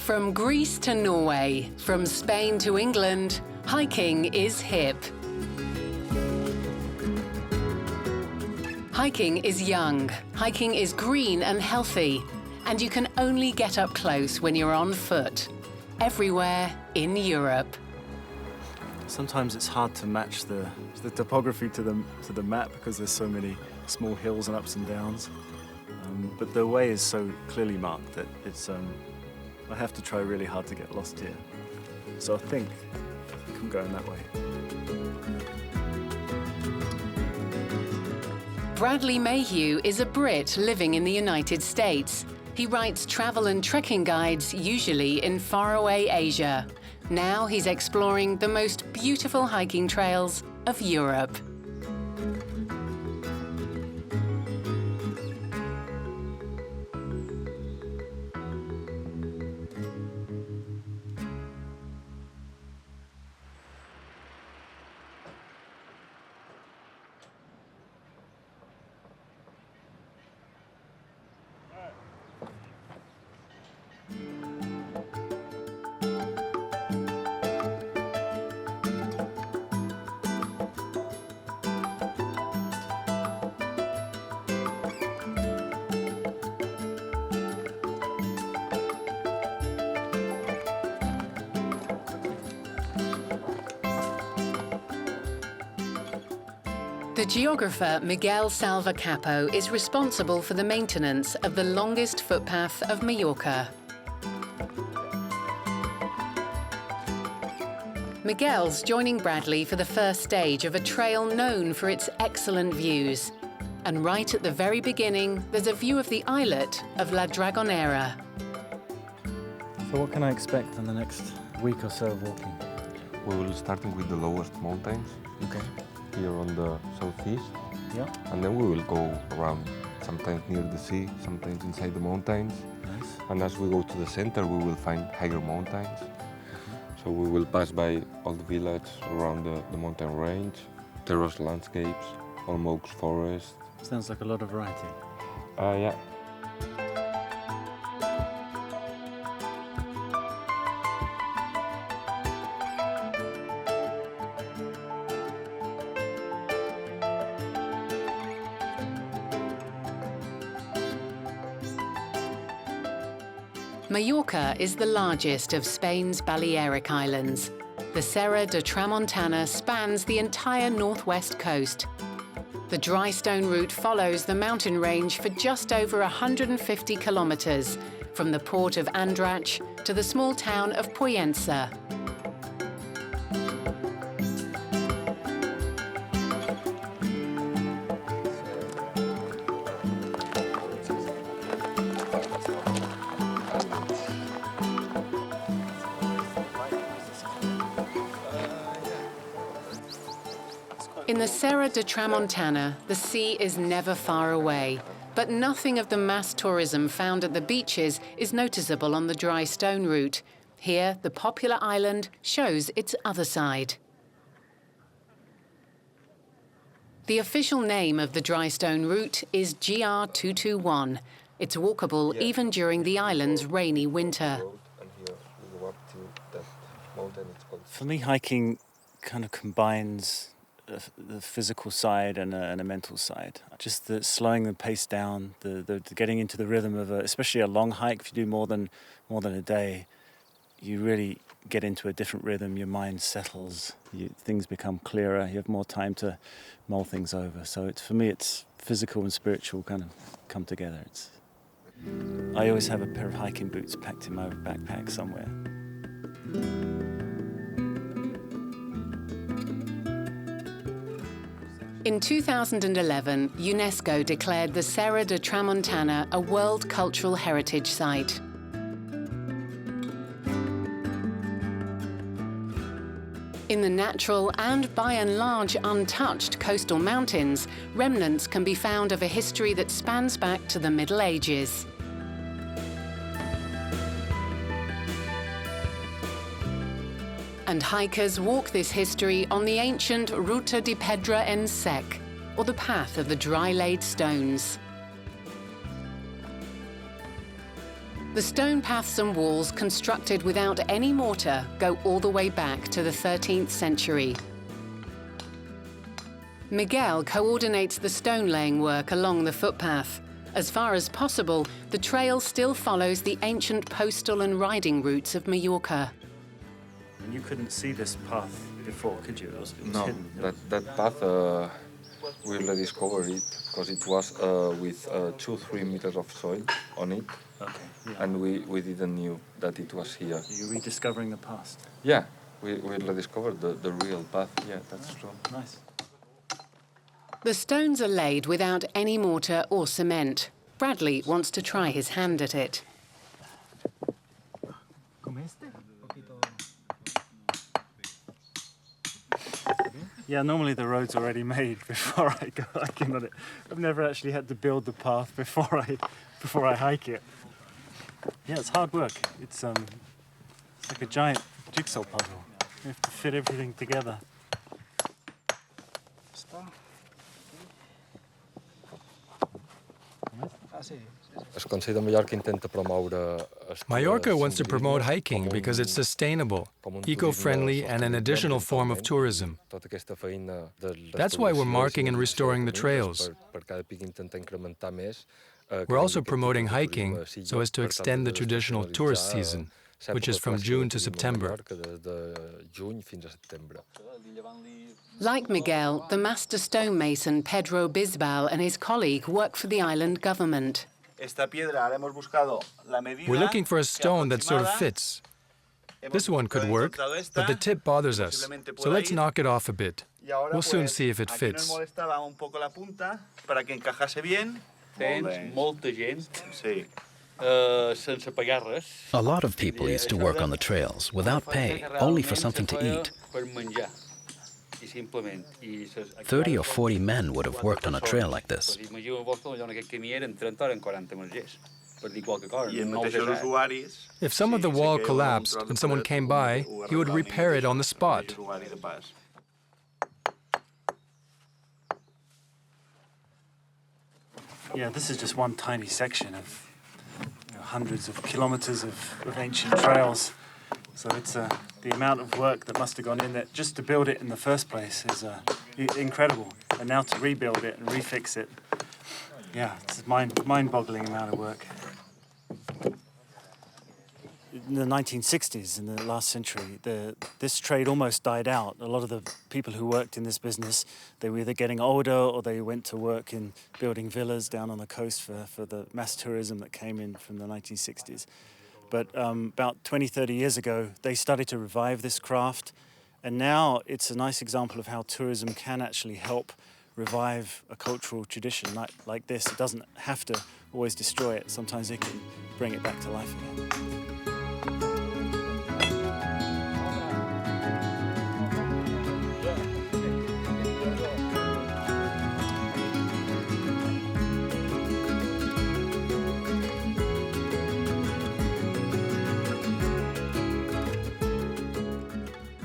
From Greece to Norway, from Spain to England, hiking is hip. Hiking is young, hiking is green and healthy, and you can only get up close when you're on foot, everywhere in Europe. Sometimes it's hard to match the topography to the map because there's so many small hills and ups and downs. But the way is so clearly marked that it's I have to try really hard to get lost here. So I think I'm going that way. Bradley Mayhew is a Brit living in the United States. He writes travel and trekking guides, usually in faraway Asia. Now he's exploring the most beautiful hiking trails of Europe. The geographer Miguel Salva Capo is responsible for the maintenance of the longest footpath of Mallorca. Miguel's joining Bradley for the first stage of a trail known for its excellent views. And right at the very beginning, there's a view of the islet of La Dragonera. So what can I expect in the next week or so of walking? We will starting with the lowest mountains. Okay. Here on the southeast. Yeah. And then we will go around, sometimes near the sea, sometimes inside the mountains. Nice. And as we go to the center, we will find higher mountains. So we will pass by all the villages around the mountain range, terrace landscapes, almost forest. Sounds like a lot of variety. Yeah. Mallorca is the largest of Spain's Balearic Islands. The Serra de Tramuntana spans the entire northwest coast. The Dry Stone Route follows the mountain range for just over 150 kilometers, from the port of Andrach to the small town of Puyensa. In the Serra de Tramuntana, the sea is never far away, but nothing of the mass tourism found at the beaches is noticeable on the Dry Stone Route. Here, the popular island shows its other side. The official name of the Dry Stone Route is GR221. It's walkable even during the island's rainy winter. For me, hiking kind of combines the physical side and a mental side. Just the slowing the pace down, the getting into the rhythm of especially a long hike. If you do more than a day, you really get into a different rhythm. Your mind settles. Things become clearer. You have more time to mull things over. So for me, it's physical and spiritual kind of come together. I always have a pair of hiking boots packed in my backpack somewhere. In 2011, UNESCO declared the Serra de Tramuntana a World Cultural Heritage Site. In the natural and by and large untouched coastal mountains, remnants can be found of a history that spans back to the Middle Ages. And hikers walk this history on the ancient Ruta de Pedra en Sec, or the path of the dry-laid stones. The stone paths and walls constructed without any mortar go all the way back to the 13th century. Miguel coordinates the stone-laying work along the footpath. As far as possible, the trail still follows the ancient postal and riding routes of Mallorca. And you couldn't see this path before, could you? It was No, hidden. that path we rediscovered it because it was with 2-3 meters of soil on it, Okay. Yeah. and we didn't knew that it was here. You're rediscovering the past. Yeah, we rediscovered the real path. Yeah, that's true. Nice. The stones are laid without any mortar or cement. Bradley wants to try his hand at it. Yeah, normally the road's already made before I go hiking on it. I've never actually had to build the path before I hike it. Yeah, it's hard work. It's like a giant jigsaw puzzle. You have to fit everything together. Mallorca wants to promote hiking because it's sustainable, eco-friendly, and an additional form of tourism. That's why we're marking and restoring the trails. We're also promoting hiking so as to extend the traditional tourist season, which is from June to September. Like Miguel, the master stonemason Pedro Bisbal and his colleague work for the island government. We're looking for a stone that sort of fits. This one could work, but the tip bothers us, so let's knock it off a bit. We'll soon see if it fits. A lot of people used to work on the trails without pay, only for something to eat. 30 or 40 men would have worked on a trail like this. If some of the wall collapsed and someone came by, he would repair it on the spot. Yeah, this is just one tiny section of hundreds of kilometers of ancient trails. So it's the amount of work that must have gone in there just to build it in the first place is incredible. And now to rebuild it and refix it, yeah, it's a mind-boggling amount of work. In the 1960s, in the last century, this trade almost died out. A lot of the people who worked in this business, they were either getting older or they went to work in building villas down on the coast for the mass tourism that came in from the 1960s. But about 20, 30 years ago, they started to revive this craft. And now it's a nice example of how tourism can actually help revive a cultural tradition like this. It doesn't have to always destroy it. Sometimes it can bring it back to life again.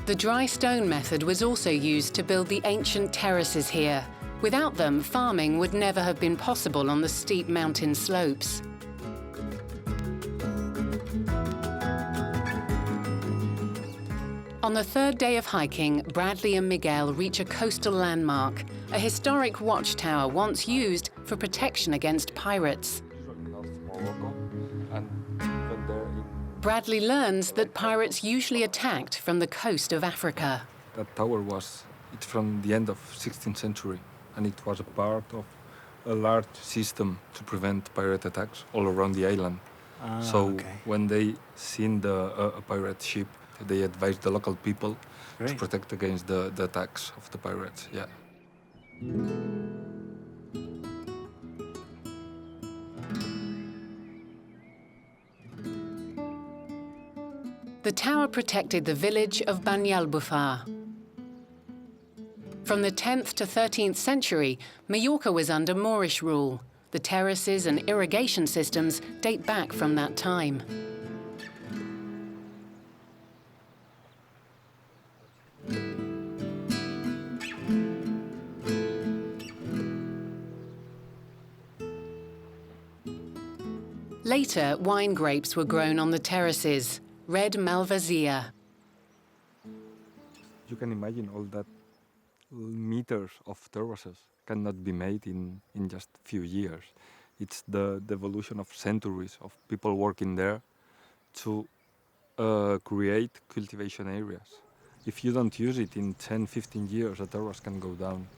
The dry stone method was also used to build the ancient terraces here. Without them, farming would never have been possible on the steep mountain slopes. On the third day of hiking, Bradley and Miguel reach a coastal landmark, a historic watchtower once used for protection against pirates. Bradley learns that pirates usually attacked from the coast of Africa. That tower it's from the end of 16th century, and it was a part of a large system to prevent pirate attacks all around the island. When they seen a pirate ship, they advised the local people to protect against the attacks of the pirates. Yeah. The tower protected the village of Banyalbufar. From the 10th to 13th century, Mallorca was under Moorish rule. The terraces and irrigation systems date back from that time. Later, wine grapes were grown on the terraces, red Malvasia. You can imagine all that meters of terraces cannot be made in just a few years. It's the evolution of centuries of people working there to create cultivation areas. If you don't use it in 10, 15 years, a terrace can go down.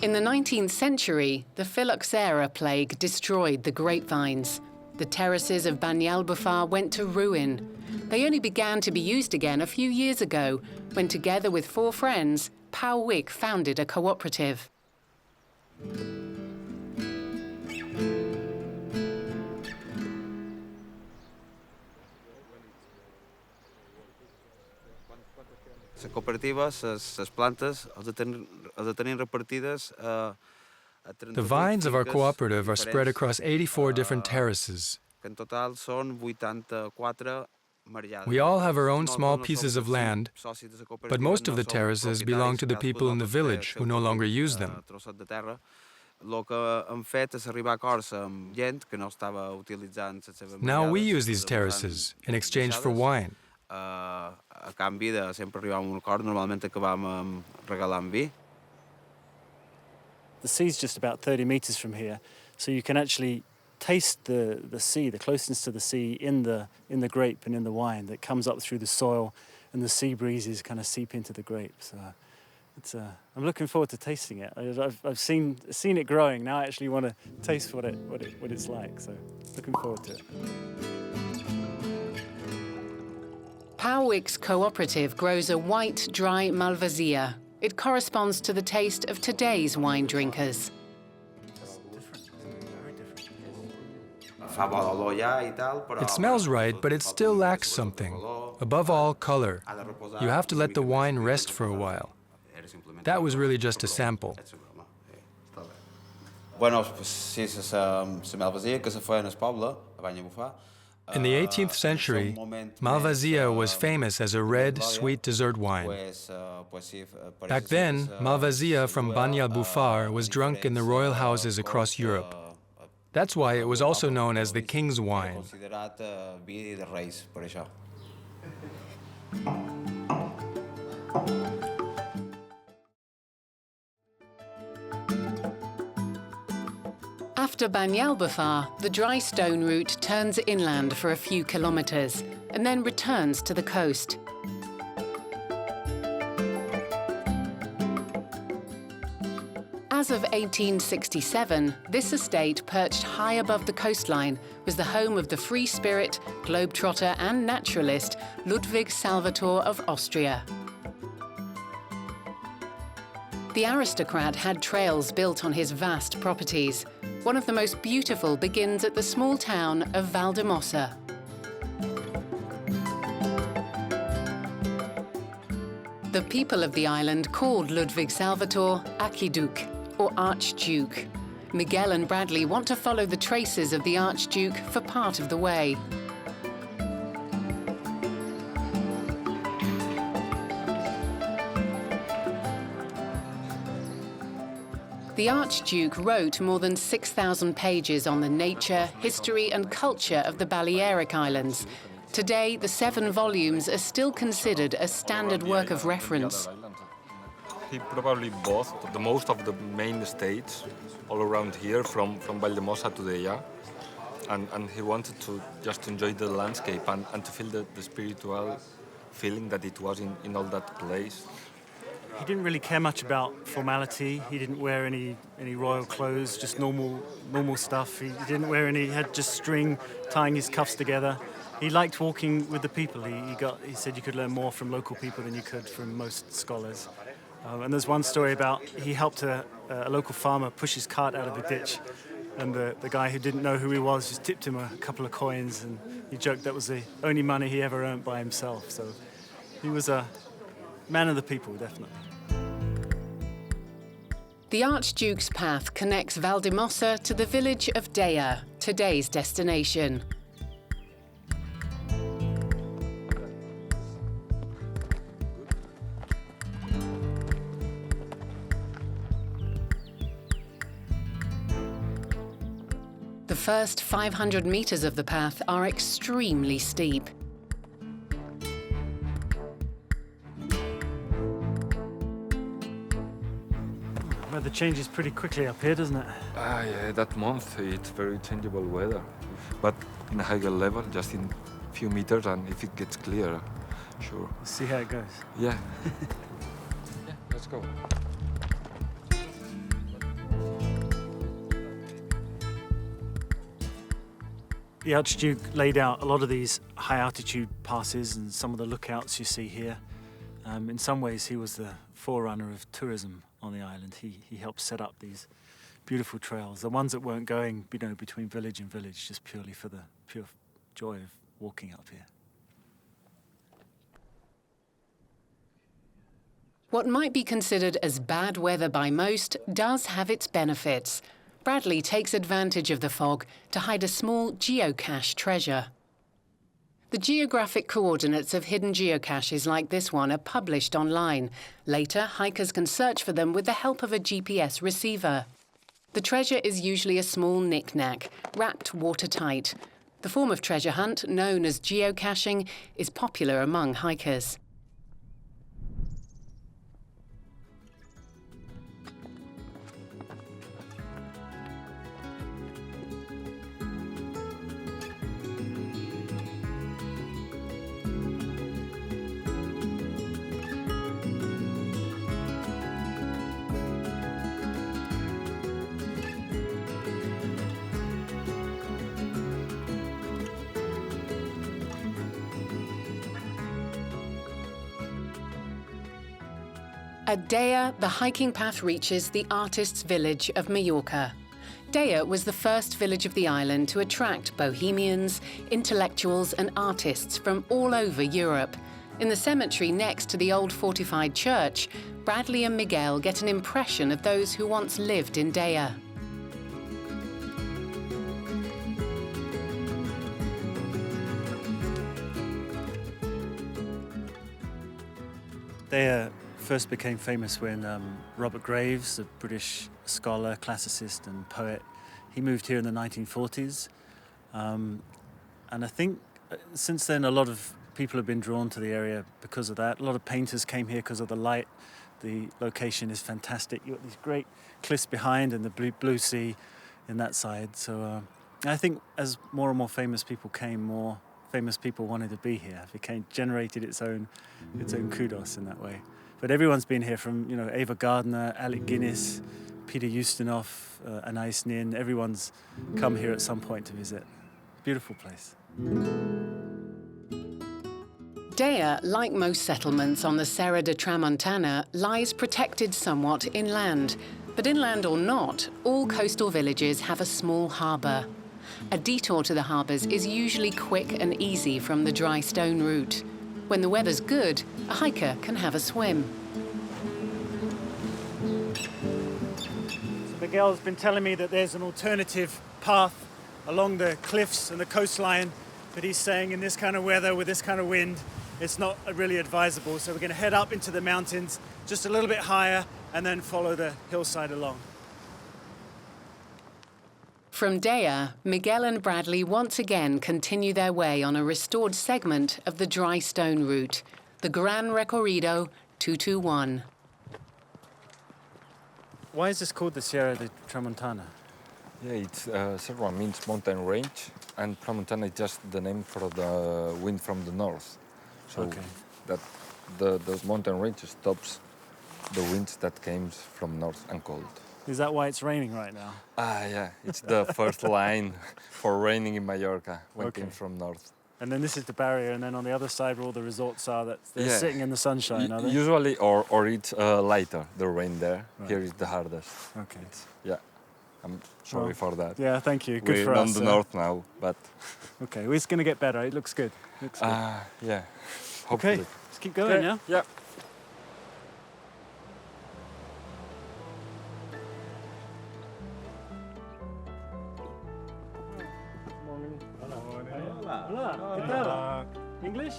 In the 19th century, the phylloxera plague destroyed the grapevines. The terraces of Banyalbufar went to ruin. They only began to be used again a few years ago, when together with 4 friends, Pau Wick founded a cooperative. La cooperativa, les plantes, els de tenir repartides a The vines of our cooperative are spread across 84 different terraces. En total són 84 mariades. We all have our own small pieces of land, but most of the terraces belong to the people in the village who no longer use them. El que hem fet és arribar a acords amb gent que no estava utilitzant les seves Now we use these terraces in exchange for wine. A canvi de sempre arribar a un acord, normalment acabam regalant vi. The sea's just about 30 meters from here, so you can actually taste the sea, the closeness to the sea in the grape and in the wine that comes up through the soil, and the sea breezes kind of seep into the grapes. I'm looking forward to tasting it. I've seen it growing. Now I actually want to taste what it's like. So looking forward to it. Pau Wick's cooperative grows a white, dry Malvasia. It corresponds to the taste of today's wine drinkers. It smells right, but it still lacks something. Above all, color. You have to let the wine rest for a while. That was really just a sample. In the 18th century, Malvasia was famous as a red, sweet dessert wine. Back then, Malvasia from Banyalbufar was drunk in the royal houses across Europe. That's why it was also known as the king's wine. After Banyalbufar, the Dry Stone Route turns inland for a few kilometers and then returns to the coast. As of 1867, this estate, perched high above the coastline, was the home of the free spirit, globetrotter and naturalist Ludwig Salvator of Austria. The aristocrat had trails built on his vast properties. One of the most beautiful begins at the small town of Valdemossa. The people of the island called Ludwig Salvator Archduke, or Archduke. Miguel and Bradley want to follow the traces of the Archduke for part of the way. The Archduke wrote more than 6,000 pages on the nature, history and culture of the Balearic Islands. Today, the 7 volumes are still considered a standard work of reference. He probably bought the most of the main estates all around here, from Valdemossa to Deia, and he wanted to just enjoy the landscape and to feel the spiritual feeling that it was in all that place. He didn't really care much about formality. He didn't wear any royal clothes, just normal stuff. He didn't wear any. He had just string tying his cuffs together. He liked walking with the people. He said you could learn more from local people than you could from most scholars. And there's one story about he helped a local farmer push his cart out of the ditch, and the guy who didn't know who he was just tipped him a couple of coins, and he joked that was the only money he ever earned by himself. So he was a man of the people, definitely. The Archduke's path connects Valdemossa to the village of Deia, today's destination. The first 500 meters of the path are extremely steep. Weather changes pretty quickly up here, doesn't it? Yeah, that month it's very changeable weather. But in a higher level, just in a few meters, and if it gets clearer, sure. Let's see how it goes. Yeah. Yeah, let's go. The Archduke laid out a lot of these high altitude passes and some of the lookouts you see here. In some ways, he was the forerunner of tourism on the island. He helped set up these beautiful trails, the ones that weren't going, between village and village, just purely for the pure joy of walking up here. What might be considered as bad weather by most does have its benefits. Bradley takes advantage of the fog to hide a small geocache treasure. The geographic coordinates of hidden geocaches like this one are published online. Later, hikers can search for them with the help of a GPS receiver. The treasure is usually a small knick-knack, wrapped watertight. The form of treasure hunt, known as geocaching, is popular among hikers. At Dea, the hiking path reaches the artists' village of Mallorca. Dea was the first village of the island to attract bohemians, intellectuals and artists from all over Europe. In the cemetery next to the old fortified church, Bradley and Miguel get an impression of those who once lived in Dea. They first became famous when Robert Graves, a British scholar, classicist and poet, he moved here in the 1940s. And I think since then a lot of people have been drawn to the area because of that. A lot of painters came here because of the light. The location is fantastic. You've got these great cliffs behind and the blue sea in that side. So I think as more and more famous people came, more famous people wanted to be here. It generated its own kudos in that way. But everyone's been here from, Ava Gardner, Alec Guinness, Peter Ustinov, Anais Nin. Everyone's come here at some point to visit. Beautiful place. Dea, like most settlements on the Serra de Tramuntana, lies protected somewhat inland. But inland or not, all coastal villages have a small harbour. A detour to the harbours is usually quick and easy from the Dry Stone Route. When the weather's good, a hiker can have a swim. So Miguel's been telling me that there's an alternative path along the cliffs and the coastline, but he's saying in this kind of weather, with this kind of wind, it's not really advisable. So we're going to head up into the mountains just a little bit higher and then follow the hillside along. From Dea, Miguel and Bradley once again continue their way on a restored segment of the Dry Stone Route, the Gran Recorrido 221. Why is this called the Serra de Tramuntana? Yeah, it's Serra means mountain range, and Tramuntana is just the name for the wind from the north. So that the mountain range stops the winds that came from north and cold. Is that why it's raining right now? Yeah, it's the first line for raining in Mallorca when it came from north. And then this is the barrier, and then on the other side where all the resorts are, they're sitting in the sunshine, are they? Usually, or it's lighter, the rain there. Right. Here is the hardest. Okay. I'm sorry for that. Yeah, thank you. Good We're for us. We're on the north now, but... Okay, well, it's going to get better. It looks good. Yeah, hopefully. Okay, let's keep going, yeah? Yeah. Hola. English?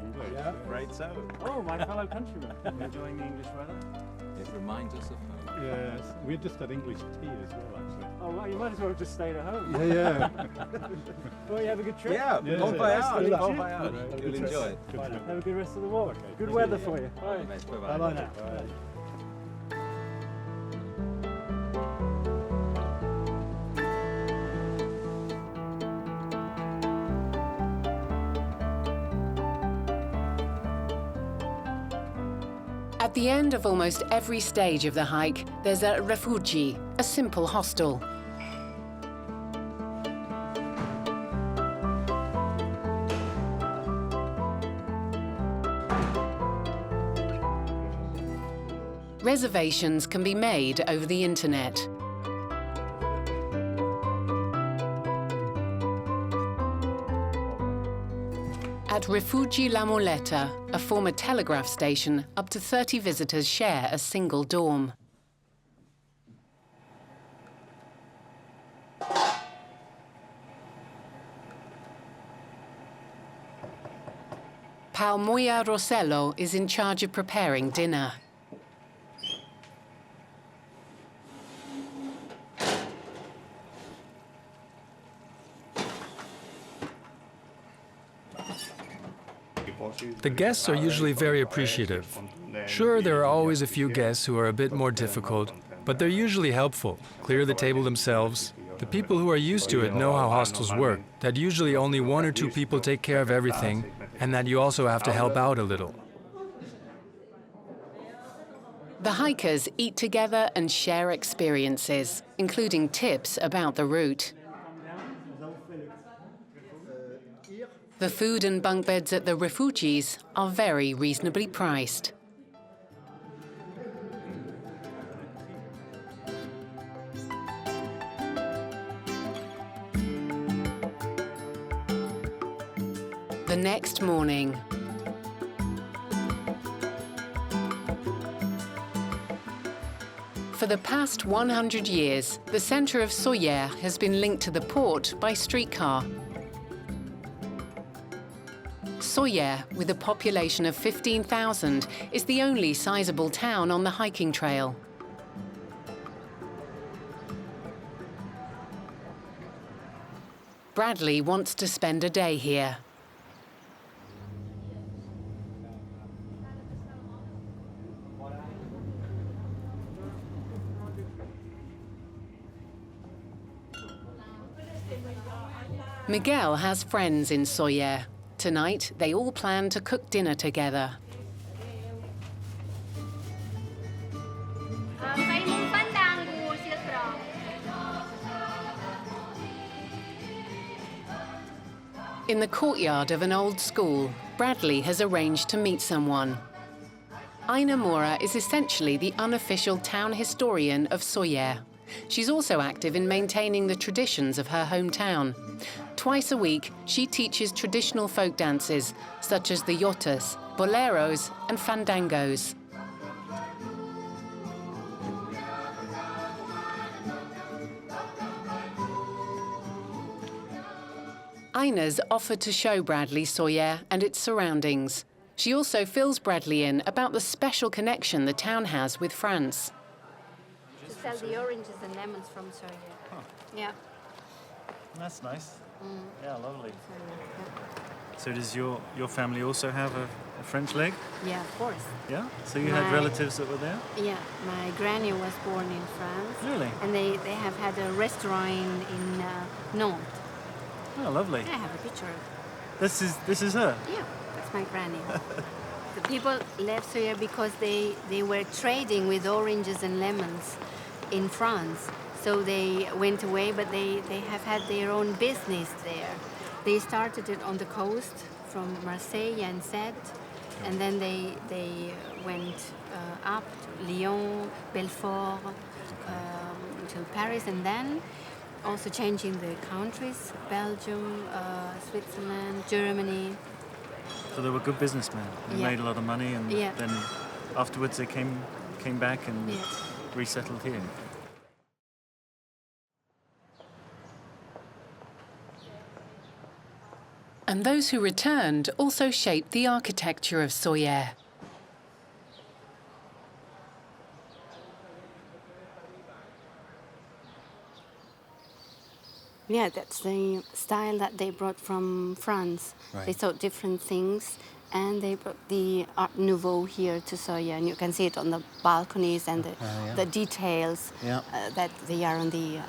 English, yeah. Right so. Oh, my fellow countrymen. Enjoying the English weather? It reminds us of home. Yes, we just had English tea as well, actually. Oh, well, you might as well have just stayed at home. Yeah. Well, you have a good trip. Yeah, bon voyage. Bon voyage. Right. You'll enjoy it. Have a good rest of the walk. Okay. Good weather for you. Bye. Bye-bye. Bye now. Bye. At the end of almost every stage of the hike, there's a refugi, a simple hostel. Reservations can be made over the internet. At Refugi La Moletta, a former telegraph station, up to 30 visitors share a single dorm. Pal Moya Rossello is in charge of preparing dinner. The guests are usually very appreciative. Sure, there are always a few guests who are a bit more difficult, but they're usually helpful, clear the table themselves. The people who are used to it know how hostels work, that usually only one or two people take care of everything, and that you also have to help out a little. The hikers eat together and share experiences, including tips about the route. The food and bunk beds at the refugies are very reasonably priced. The next morning, for the past 100 years, the centre of Soyer has been linked to the port by streetcar. Soyer, with a population of 15,000, is the only sizable town on the hiking trail. Bradley wants to spend a day here. Miguel has friends in Soyer. Tonight, they all plan to cook dinner together. In the courtyard of an old school, Bradley has arranged to meet someone. Ina Mora is essentially the unofficial town historian of Soyer. She's also active in maintaining the traditions of her hometown. Twice a week, she teaches traditional folk dances, such as the yotas, boleros, and fandangos. Ina's offered to show Bradley Soyer and its surroundings. She also fills Bradley in about the special connection the town has with France. To sell the oranges and lemons from Soyer. Huh. Yeah. That's nice. Yeah, lovely. So does your family also have a French leg? Yeah, of course. Yeah? So you had relatives that were there? Yeah, my granny was born in France. Really? And they have had a restaurant in Nantes. Oh, lovely. I have a picture. This is her? Yeah, that's my granny. The people left Soyer because they were trading with oranges and lemons in France. So they went away, but they have had their own business there. They started it on the coast from Marseille and Sète, and then they went up to Lyon, Belfort, to Paris, and then also changing the countries, Belgium, Switzerland, Germany. So they were good businessmen. They made a lot of money, and then afterwards they came back and resettled here. And those who returned also shaped the architecture of Soyer. Yeah, that's the style that they brought from France. Right. They saw different things, and they brought the Art Nouveau here to Soyer, and you can see it on the balconies and the details that they are on the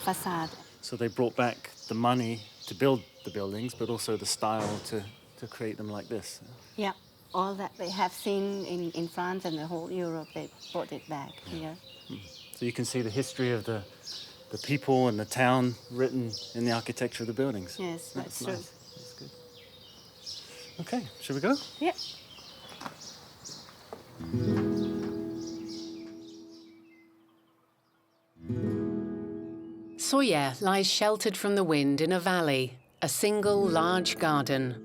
facade. So they brought back the money to build the buildings, but also the style to create them like this. Yeah, all that they have seen in France and the whole Europe, they brought it back here. So you can see the history of the people and the town written in the architecture of the buildings. Yes, that's true. Nice. That's good. Okay, shall we go? Yeah. Soyer lies sheltered from the wind in a valley, a single large garden.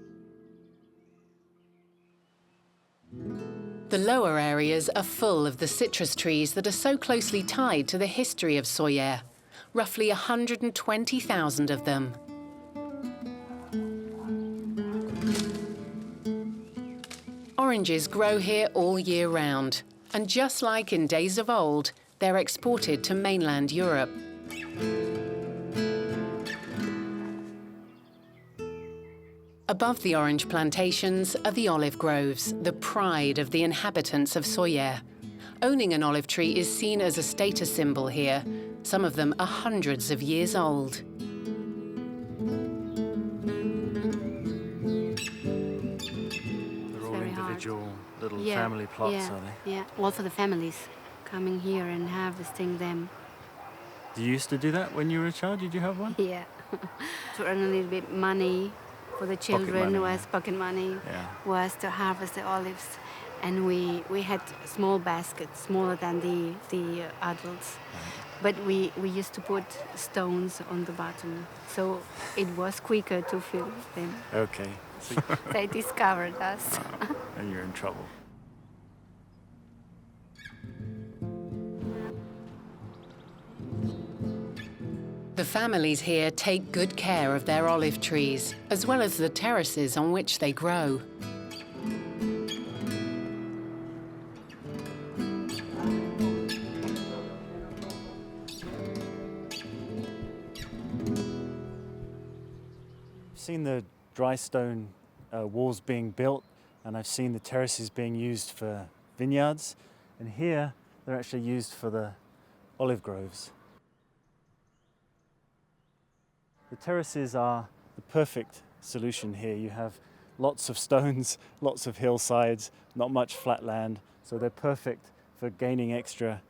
The lower areas are full of the citrus trees that are so closely tied to the history of Soyer, roughly 120,000 of them. Oranges grow here all year round, and just like in days of old, they're exported to mainland Europe. Above the orange plantations are the olive groves, the pride of the inhabitants of Soyer. Owning an olive tree is seen as a status symbol here. Some of them are hundreds of years old. They're all individual little family plots, are they? Yeah, all for the families coming here and harvesting them. You used to do that when you were a child? Did you have one? Yeah, to earn a little bit money for the children, pocket money, was to harvest the olives. And we had small baskets, smaller than the adults. But we used to put stones on the bottom, so it was quicker to fill them. Okay. So They discovered us. and you're in trouble. The families here take good care of their olive trees, as well as the terraces on which they grow. I've seen the dry stone walls being built, and I've seen the terraces being used for vineyards, and here they're actually used for the olive groves. The terraces are the perfect solution here. You have lots of stones, lots of hillsides, not much flat land, so they're perfect for gaining extra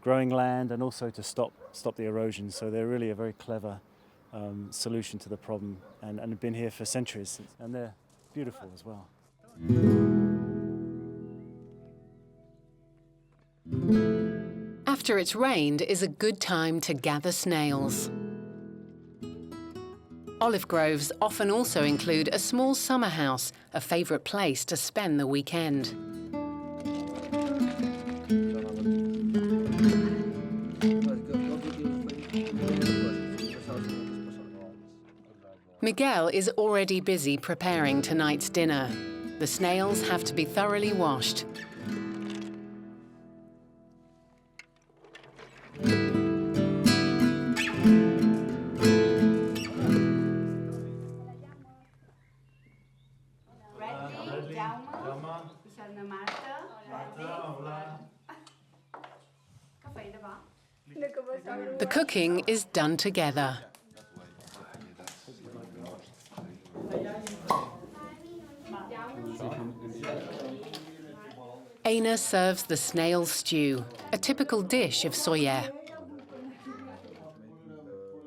growing land and also to stop the erosion. So they're really a very clever solution to the problem, and have been here for centuries, and they're beautiful as well. After it's rained is a good time to gather snails. Olive groves often also include a small summer house, a favourite place to spend the weekend. Miguel is already busy preparing tonight's dinner. The snails have to be thoroughly washed. The cooking is done together. Aina serves the snail stew, a typical dish of Soyer.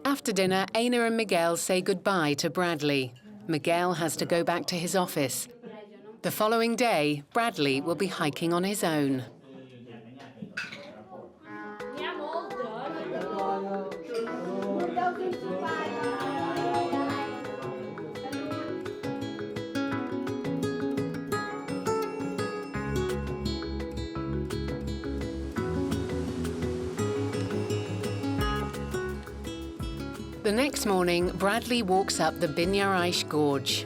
After dinner, Aina and Miguel say goodbye to Bradley. Miguel has to go back to his office. The following day, Bradley will be hiking on his own. The next morning, Bradley walks up the Binyaraish Gorge.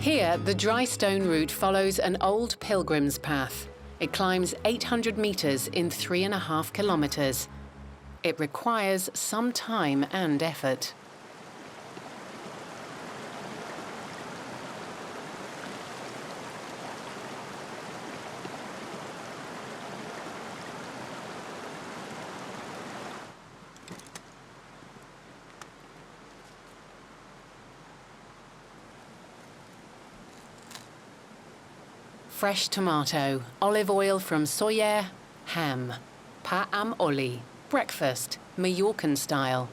Here, the Dry Stone Route follows an old pilgrim's path. It climbs 800 meters in 3.5 kilometers. It requires some time and effort. Fresh tomato, olive oil from Soyer, ham, pa am oli, breakfast, Mallorcan style.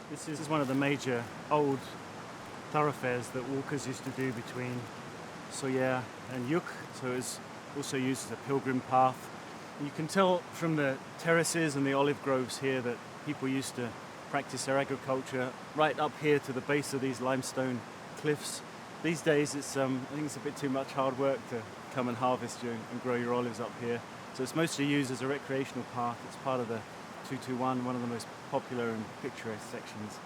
This is one of the major old thoroughfares that walkers used to do between Soyer and Uc, so it's also used as a pilgrim path. You can tell from the terraces and the olive groves here that people used to practice their agriculture right up here to the base of these limestone cliffs. These days, I think it's a bit too much hard work to come and harvest and grow your olives up here. So it's mostly used as a recreational path. It's part of the 221, one of the most popular and picturesque sections.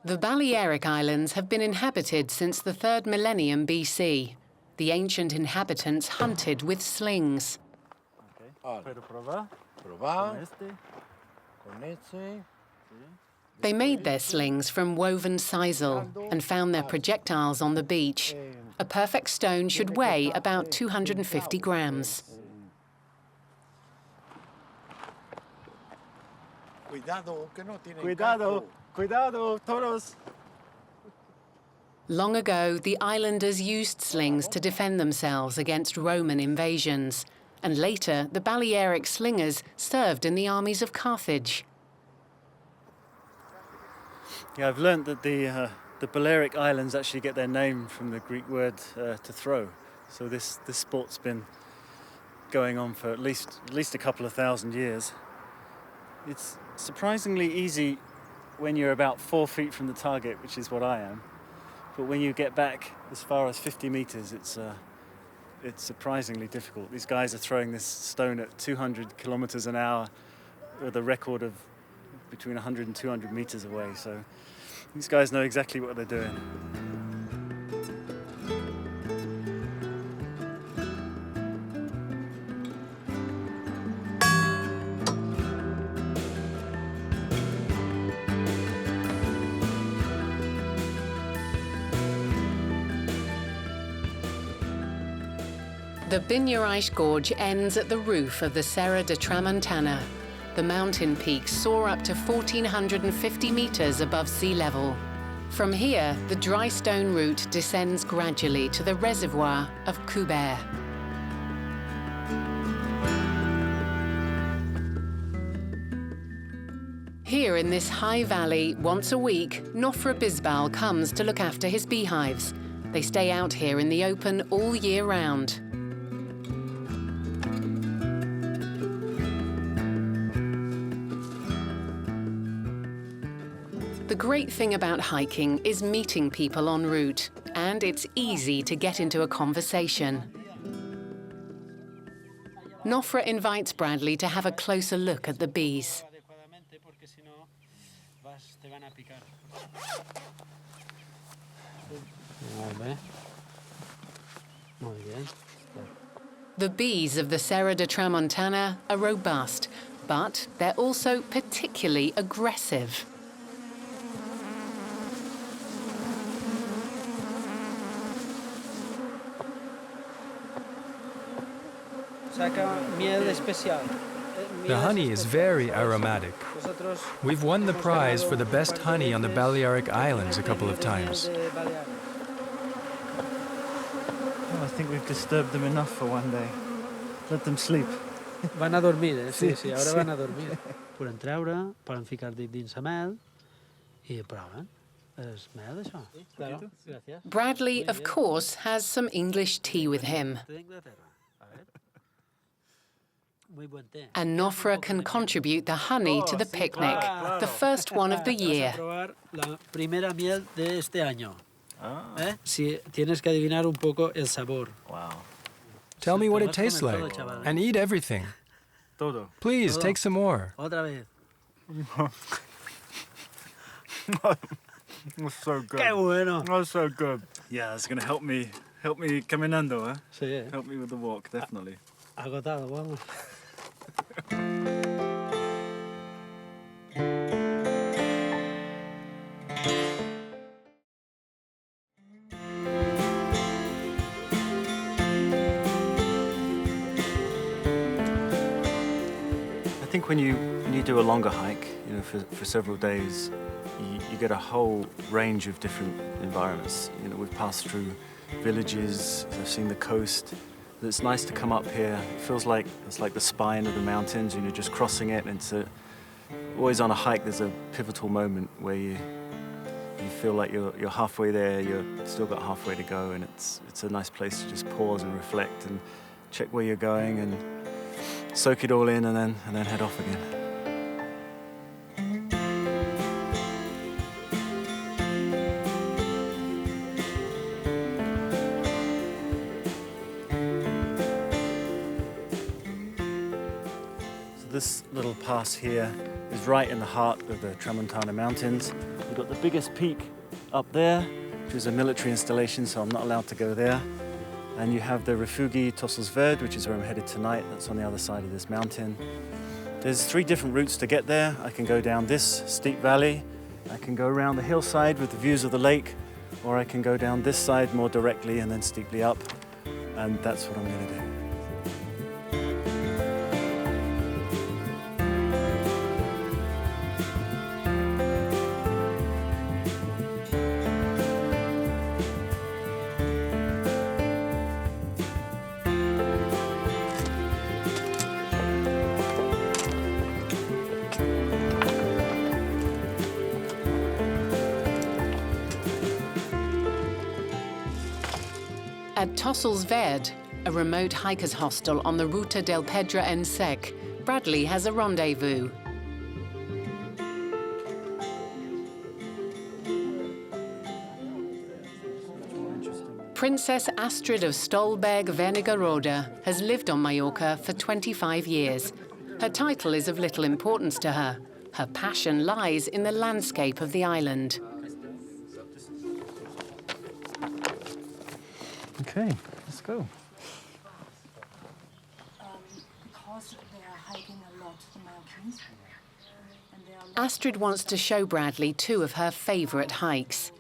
The Balearic Islands have been inhabited since the 3rd millennium BC. The ancient inhabitants hunted with slings. They made their slings from woven sisal and found their projectiles on the beach. A perfect stone should weigh about 250 grams. Cuidado, cuidado, toros! Long ago, the islanders used slings to defend themselves against Roman invasions. And later, the Balearic slingers served in the armies of Carthage. Yeah, I've learned that the Balearic Islands actually get their name from the Greek word to throw. So this sport's been going on for at least a couple of thousand years. It's surprisingly easy when you're about 4 feet from the target, which is what I am. But when you get back as far as 50 meters, it's surprisingly difficult. These guys are throwing this stone at 200 kilometers an hour with a record of between 100 and 200 meters away. So these guys know exactly what they're doing. The Binuraish Gorge ends at the roof of the Serra de Tramuntana. The mountain peaks soar up to 1,450 meters above sea level. From here, the Dry Stone Route descends gradually to the reservoir of Cuber. Here in this high valley, once a week, Nofra Bisbal comes to look after his beehives. They stay out here in the open all year round. The great thing about hiking is meeting people en route, and it's easy to get into a conversation. Nofra invites Bradley to have a closer look at the bees. The bees of the Serra de Tramuntana are robust, but they're also particularly aggressive. The honey is very aromatic. We've won the prize for the best honey on the Balearic Islands a couple of times. Oh, I think we've disturbed them enough for one day. Let them sleep. Van a dormir, eh? Sí, sí, ara van a dormir. Poden treure, poden ficar dit dins la mel i prou, eh? Bradley, of course, has some English tea with him. And Nofra can contribute the honey to the picnic, the first one of the year. Wow. Tell me what it tastes like, and eat everything. Todo. Please, take some more. That's so good. Qué bueno. That's so good. Yeah, it's going to help me caminando, huh? Sí, Help me with the walk, definitely. agotado, vamos. I think when you do a longer hike, you know, for several days, you get a whole range of different environments. You know, we've passed through villages, I've seen the coast. It's nice to come up here. It feels like it's like the spine of the mountains, and you're just crossing it. And always on a hike, there's a pivotal moment where you feel like you're halfway there, you've still got halfway to go, and it's a nice place to just pause and reflect and check where you're going and soak it all in, and then head off again. This little pass here is right in the heart of the Tramuntana Mountains. We've got the biggest peak up there, which is a military installation, so I'm not allowed to go there. And you have the Refugi Tossels Verde, which is where I'm headed tonight. That's on the other side of this mountain. There's 3 different routes to get there. I can go down this steep valley, I can go around the hillside with the views of the lake, or I can go down this side more directly and then steeply up. And that's what I'm going to do. At Tossels Verde, a remote hikers hostel on the Ruta del Pedra en Sec, Bradley has a rendezvous. Princess Astrid of Stolberg-Wernigerode has lived on Mallorca for 25 years. Her title is of little importance to her. Her passion lies in the landscape of the island. Okay, let's go. Because they are hiking a lot, the mountains. And they are Astrid wants to show Bradley 2 of her favourite hikes.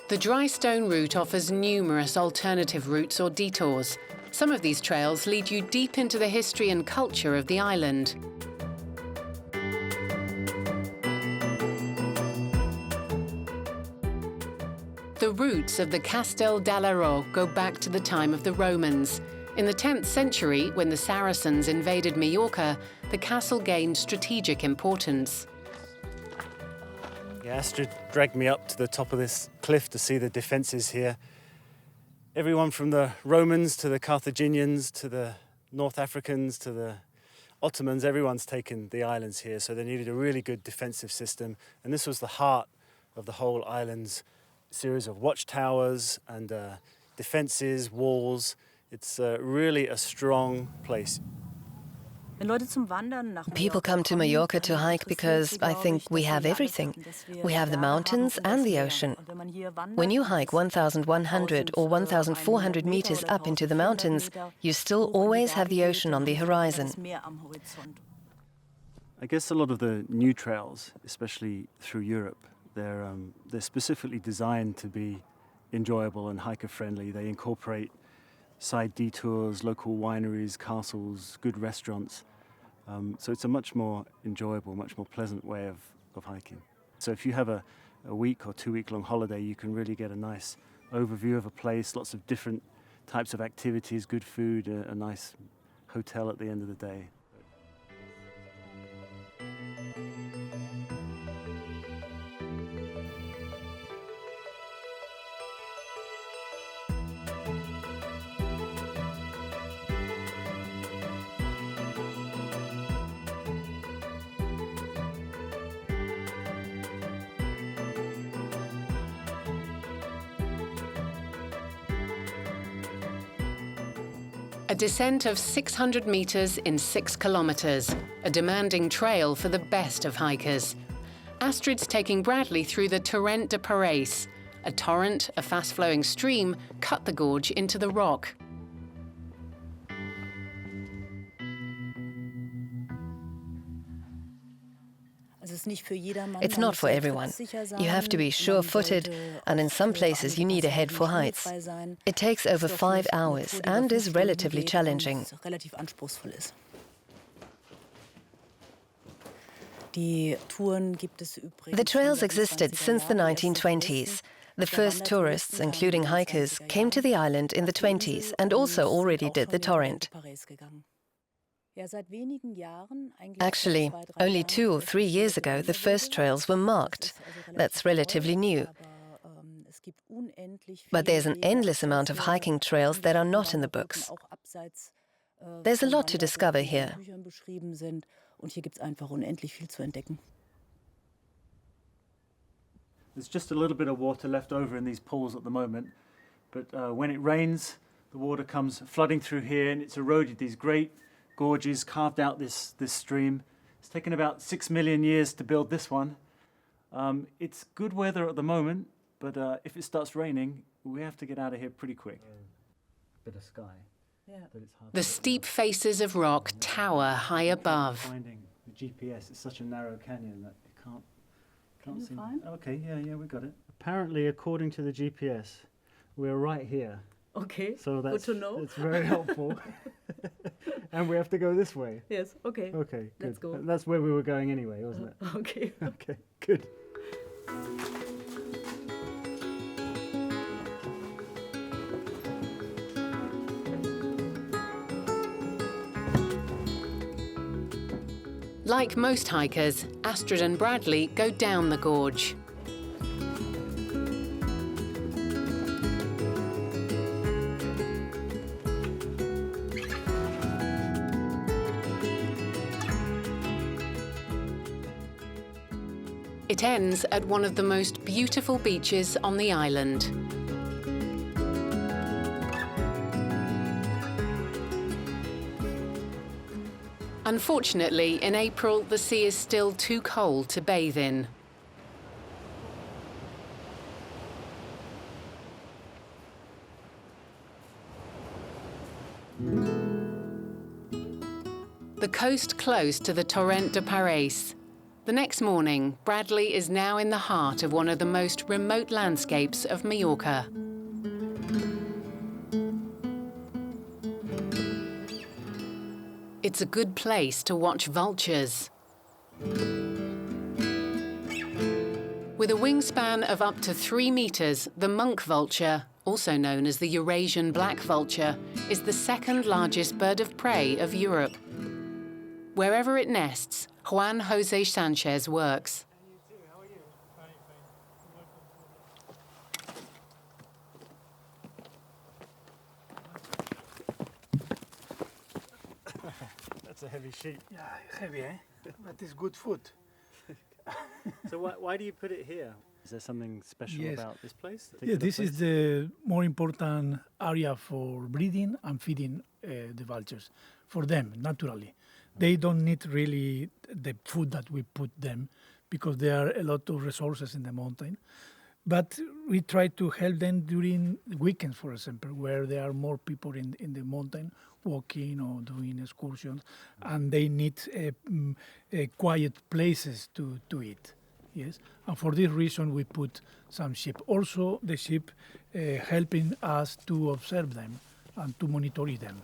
The Dry Stone Route offers numerous alternative routes or detours. Some of these trails lead you deep into the history and culture of the island. The roots of the Castel d'Alaró go back to the time of the Romans. In the 10th century, when the Saracens invaded Mallorca, the castle gained strategic importance. Yeah, Astrid dragged me up to the top of this cliff to see the defences here. Everyone from the Romans to the Carthaginians to the North Africans to the Ottomans, everyone's taken the islands here, so they needed a really good defensive system. And this was the heart of the whole island's series of watchtowers and defences, walls. It's really a strong place. People come to Mallorca to hike because I think we have everything. We have the mountains and the ocean. When you hike 1,100 or 1,400 meters up into the mountains, you still always have the ocean on the horizon. I guess a lot of the new trails, especially through Europe, they're specifically designed to be enjoyable and hiker-friendly. They incorporate side detours, local wineries, castles, good restaurants. So it's a much more enjoyable, much more pleasant way of hiking. So if you have a a week or 2 week long holiday, you can really get a nice overview of a place, lots of different types of activities, good food, a nice hotel at the end of the day. A descent of 600 meters in 6 kilometers, a demanding trail for the best of hikers. Astrid's taking Bradley through the Torrent de Parase. A torrent, a fast-flowing stream, cut the gorge into the rock. It's not for everyone. You have to be sure-footed, and in some places you need a head for heights. It takes over 5 hours and is relatively challenging. The trails existed since the 1920s. The first tourists, including hikers, came to the island in the 20s and also already did the torrent. Actually, only 2 or 3 years ago, the first trails were marked. That's relatively new. But there's an endless amount of hiking trails that are not in the books. There's a lot to discover here. There's just a little bit of water left over in these pools at the moment, but when it rains, the water comes flooding through here and it's eroded these great gorges, carved out this stream. It's taken about 6 million years to build this one. It's good weather at the moment, but if it starts raining, we have to get out of here pretty quick. A bit of sky. Yeah. The steep faces of rock tower high above. Finding the GPS, it's such a narrow canyon that you can't see. Fine? Okay, yeah, we got it. Apparently, according to the GPS, we're right here. Okay, so that's good to know. It's very helpful. And we have to go this way. Yes, okay. Okay, good. Let's go. That's where we were going anyway, wasn't it? Okay. Okay, good. Like most hikers, Astrid and Bradley go down the gorge. It ends at one of the most beautiful beaches on the island. Unfortunately, in April, the sea is still too cold to bathe in. The coast close to the Torrent de Parase. The next morning, Bradley is now in the heart of one of the most remote landscapes of Mallorca. It's a good place to watch vultures. With a wingspan of up to 3 meters, the monk vulture, also known as the Eurasian black vulture, is the second largest bird of prey of Europe. Wherever it nests, Juan Jose Sanchez works. That's a heavy sheet. Yeah, heavy, eh? But it's good food. So why do you put it here? Is there something special about this place? Yeah, this is the more important area for breeding and feeding the vultures. For them, naturally. They don't need really the food that we put them because there are a lot of resources in the mountain. But we try to help them during weekends, for example, where there are more people in the mountain walking or doing excursions, and they need quiet places to eat. Yes, and for this reason we put some sheep. Also, the sheep helping us to observe them and to monitor them.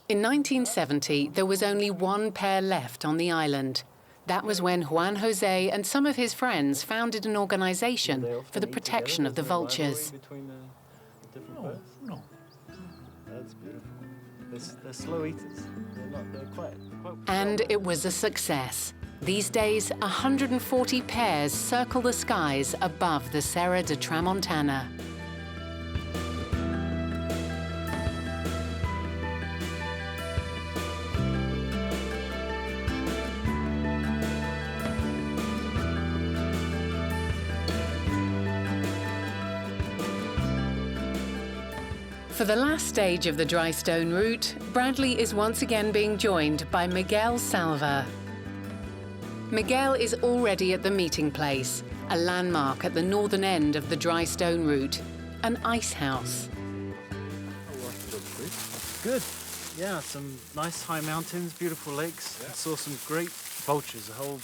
In 1970, there was only one pair left on the island. That was when Juan Jose and some of his friends founded an organization for the protection of the vultures. No. That's beautiful. They're slow eaters. They're quite... And it was a success. These days, 140 pairs circle the skies above the Serra de Tramuntana. For the last stage of the Dry Stone Route, Bradley is once again being joined by Miguel Salva. Miguel is already at the meeting place, a landmark at the northern end of the Dry Stone Route, an ice house. Good. Yeah, some nice high mountains, beautiful lakes. I saw some great vultures, a whole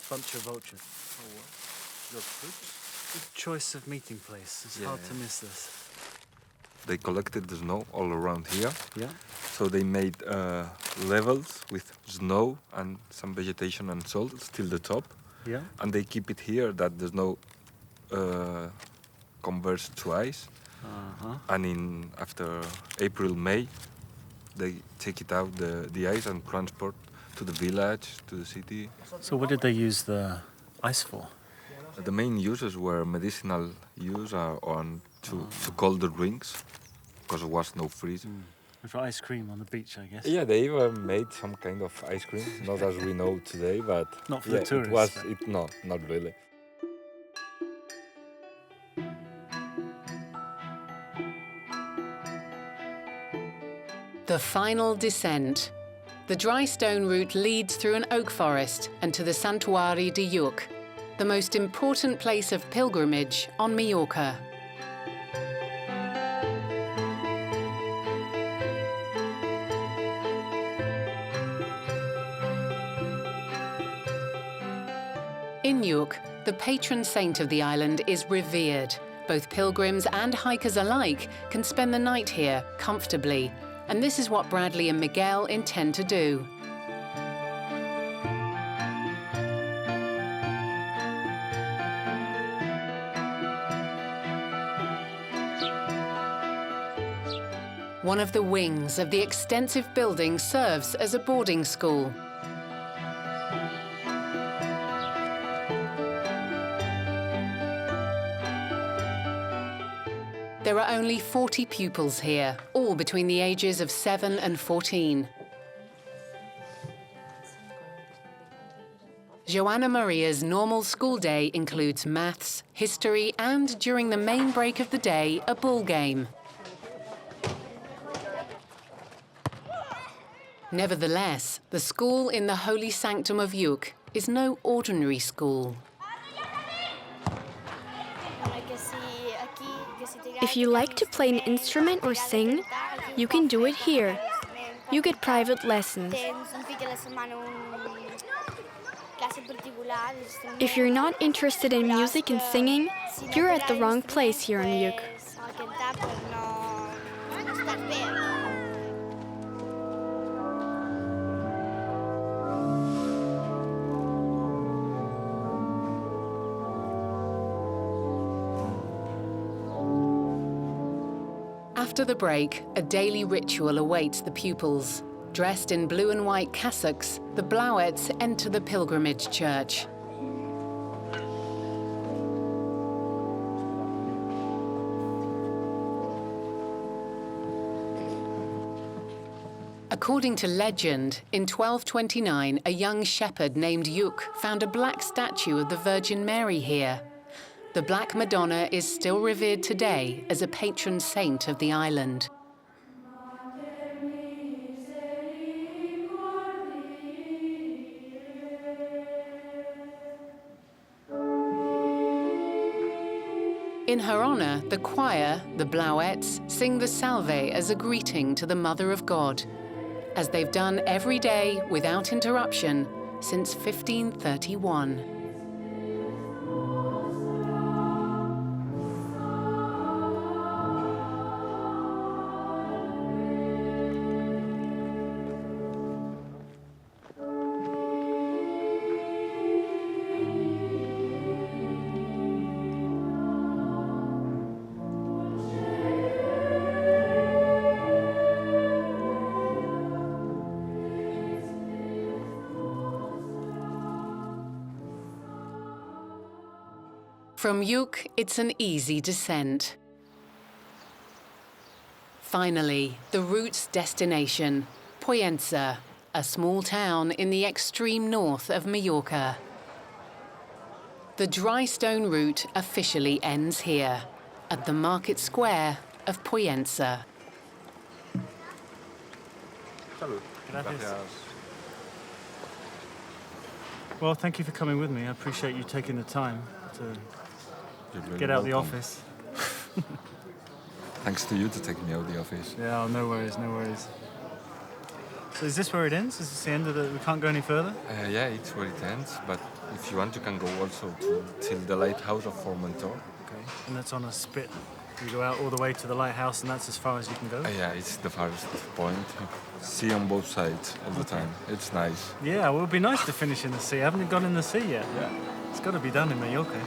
bunch of vultures. Good choice of meeting place. It's hard to miss this. They collected the snow all around here. Yeah. So they made levels with snow and some vegetation and salt till the top. Yeah. And they keep it here that the snow converts to ice. And after April, May, they take it out the ice and transport to the village, to the city. So what did they use the ice for? The main uses were medicinal use to cold the drinks, because there was no freeze. And for ice cream on the beach, I guess. Yeah, they even made some kind of ice cream, not as we know today, but not for the tourists. No, not really. The final descent. The Dry Stone Route leads through an oak forest and to the Santuari de Lluc, the most important place of pilgrimage on Mallorca. In Lluc, the patron saint of the island is revered. Both pilgrims and hikers alike can spend the night here comfortably, and this is what Bradley and Miguel intend to do. One of the wings of the extensive building serves as a boarding school. There are only 40 pupils here, all between the ages of 7 and 14. Joanna Maria's normal school day includes maths, history, and during the main break of the day, a ball game. Nevertheless, the school in the holy sanctum of Lluc is no ordinary school. If you like to play an instrument or sing, you can do it here. You get private lessons. If you're not interested in music and singing, you're at the wrong place here in Lluc. After the break, a daily ritual awaits the pupils. Dressed in blue and white cassocks, the Blauets enter the pilgrimage church. According to legend, in 1229, a young shepherd named Lluc found a black statue of the Virgin Mary here. The Black Madonna is still revered today as a patron saint of the island. In her honor, the choir, the Blauets, sing the Salve as a greeting to the Mother of God, as they've done every day without interruption since 1531. From Yuc, it's an easy descent. Finally, the route's destination, Puyensa, a small town in the extreme north of Mallorca. The Dry Stone Route officially ends here, at the market square of Puyensa. Well, thank you for coming with me. I appreciate you taking the time to get out of the office. Thanks to you to take me out of the office. Yeah, no worries, no worries. So is this where it ends? Is this the end of the... We can't go any further? Yeah, it's where it ends, but if you want, you can go also till the lighthouse of Formentor. Okay, and that's on a spit. You go out all the way to the lighthouse, and that's as far as you can go? Yeah, it's the farthest point. See on both sides all the time. It's nice. Yeah, well, it would be nice to finish in the sea. I haven't gone in the sea yet. Yeah. It's got to be done in Mallorca.